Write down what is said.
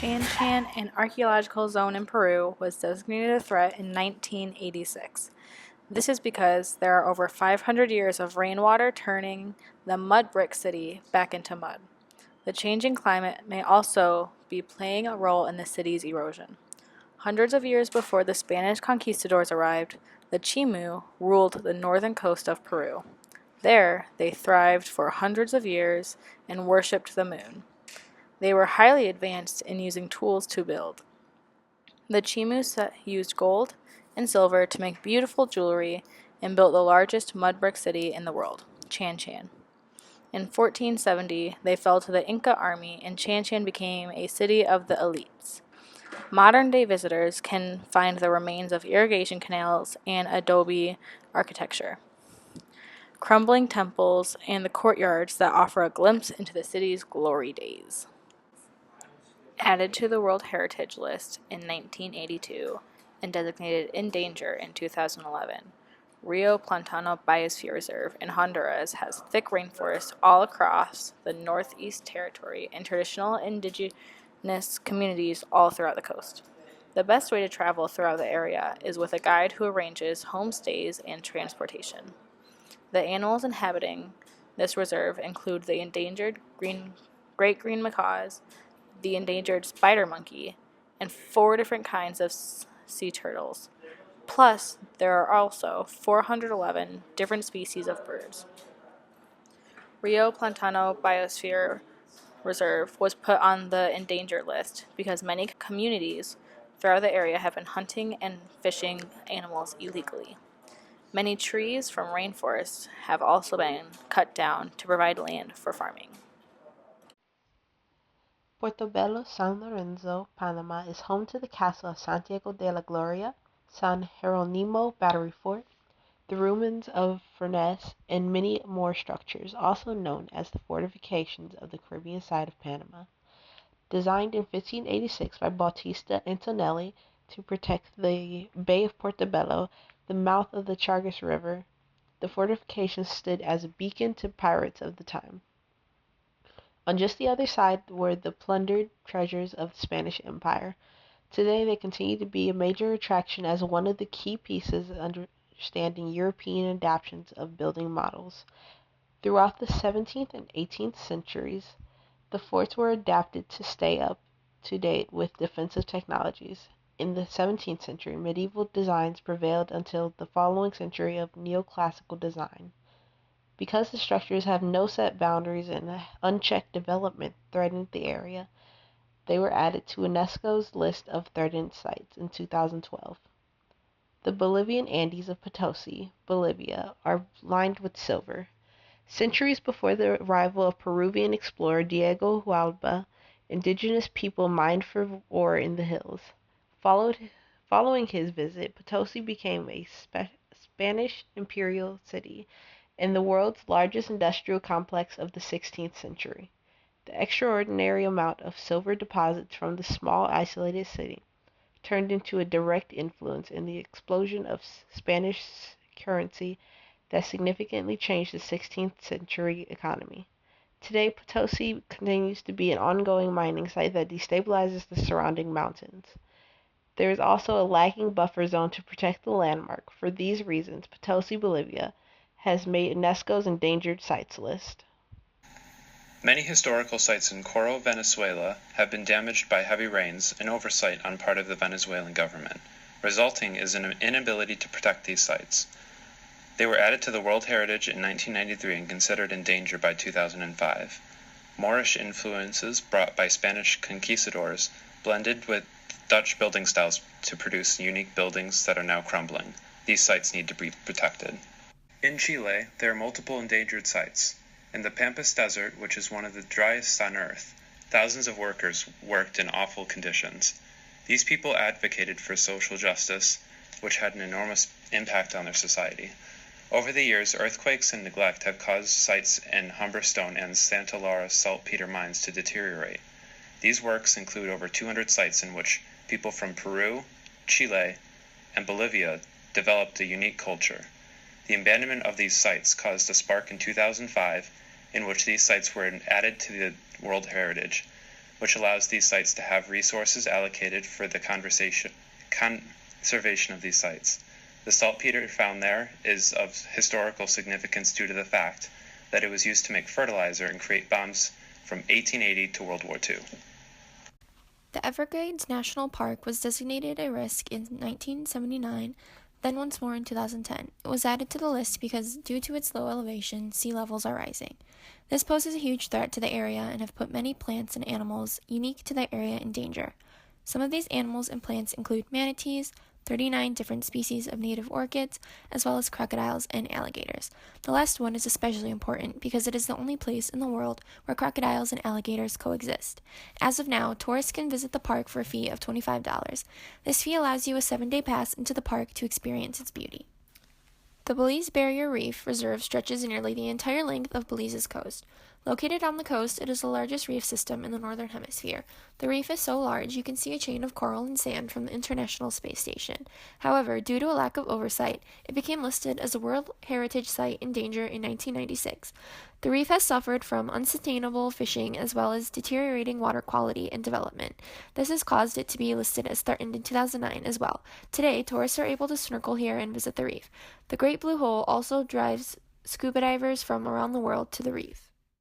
Chan Chan, an archaeological zone in Peru, was designated a threat in 1986. This is because there are over 500 years of rainwater turning the mud brick city back into mud. The changing climate may also be playing a role in the city's erosion. Hundreds of years before the Spanish conquistadors arrived, the Chimu ruled the northern coast of Peru. There, they thrived for hundreds of years and worshipped the moon. They were highly advanced in using tools to build. The Chimu used gold and silver to make beautiful jewelry and built the largest mud brick city in the world, Chan Chan. In 1470, they fell to the Inca army and Chan Chan became a city of the elites. Modern-day visitors can find the remains of irrigation canals and adobe architecture, crumbling temples, and the courtyards that offer a glimpse into the city's glory days. Added to the World Heritage List in 1982 and designated endangered in 2011, Rio Plantano Biosphere Reserve in Honduras has thick rainforests all across the Northeast Territory and traditional indigenous communities all throughout the coast. The best way to travel throughout the area is with a guide who arranges homestays and transportation. The animals inhabiting this reserve include the endangered great green macaws, the endangered spider monkey, and 4 different kinds of sea turtles. Plus, there are also 411 different species of birds. Rio Plantano Biosphere Reserve was put on the endangered list because many communities throughout the area have been hunting and fishing animals illegally. Many trees from rainforests have also been cut down to provide land for farming. Portobelo, San Lorenzo, Panama is home to the castle of Santiago de la Gloria, San Jeronimo Battery Fort, the ruins of Furnace, and many more structures, also known as the fortifications of the Caribbean side of Panama. Designed in 1586 by Bautista Antonelli to protect the Bay of Portobello, the mouth of the Chagres River, the fortifications stood as a beacon to pirates of the time. On just the other side were the plundered treasures of the Spanish Empire. Today they continue to be a major attraction as one of the key pieces understanding European adaptations of building models. Throughout the 17th and 18th centuries, the forts were adapted to stay up to date with defensive technologies. In the 17th century, medieval designs prevailed until the following century of neoclassical design. Because the structures have no set boundaries and unchecked development threatened the area, they were added to UNESCO's list of threatened sites in 2012. The Bolivian Andes of Potosi, Bolivia, are lined with silver. Centuries before the arrival of Peruvian explorer Diego Hualba, indigenous people mined for ore in the hills. Following his visit, Potosi became a Spanish imperial city and the world's largest industrial complex of the 16th century. The extraordinary amount of silver deposits from the small isolated city turned into a direct influence in the explosion of Spanish currency that significantly changed the 16th century economy. Today, Potosi continues to be an ongoing mining site that destabilizes the surrounding mountains. There is also a lagging buffer zone to protect the landmark. For these reasons, Potosi, Bolivia, has made UNESCO's endangered sites list. Many historical sites in Coro, Venezuela have been damaged by heavy rains and oversight on part of the Venezuelan government, resulting in an inability to protect these sites. They were added to the World Heritage in 1993 and considered endangered by 2005. Moorish influences brought by Spanish conquistadors blended with Dutch building styles to produce unique buildings that are now crumbling. These sites need to be protected. In Chile, there are multiple endangered sites. In the Pampas Desert, which is one of the driest on Earth, thousands of workers worked in awful conditions. These people advocated for social justice, which had an enormous impact on their society. Over the years, earthquakes and neglect have caused sites in Humberstone and Santa Laura saltpeter mines to deteriorate. These works include over 200 sites in which people from Peru, Chile, and Bolivia developed a unique culture. The abandonment of these sites caused a spark in 2005 in which these sites were added to the World Heritage. which allows these sites to have resources allocated for the conservation of these sites. The saltpeter found there is of historical significance due to the fact that it was used to make fertilizer and create bombs from 1880 to World War II. The Everglades National Park was designated a risk in 1979, then once more in 2010. It was added to the list because, due to its low elevation, sea levels are rising. This poses a huge threat to the area and have put many plants and animals unique to the area in danger. Some of these animals and plants include manatees, 39 different species of native orchids, as well as crocodiles and alligators. The last one is especially important because it is the only place in the world where crocodiles and alligators coexist. As of now, tourists can visit the park for a fee of $25. This fee allows you a 7-day pass into the park to experience its beauty. The Belize Barrier Reef Reserve stretches nearly the entire length of Belize's coast. Located on the coast, it is the largest reef system in the Northern Hemisphere. The reef is so large you can see a chain of coral and sand from the International Space Station. However, due to a lack of oversight, it became listed as a World Heritage Site in danger in 1996. The reef has suffered from unsustainable fishing as well as deteriorating water quality and development. This has caused it to be listed as threatened in 2009 as well. Today, tourists are able to snorkel here and visit the reef. The Great Blue Hole also drives scuba divers from around the world to the reef.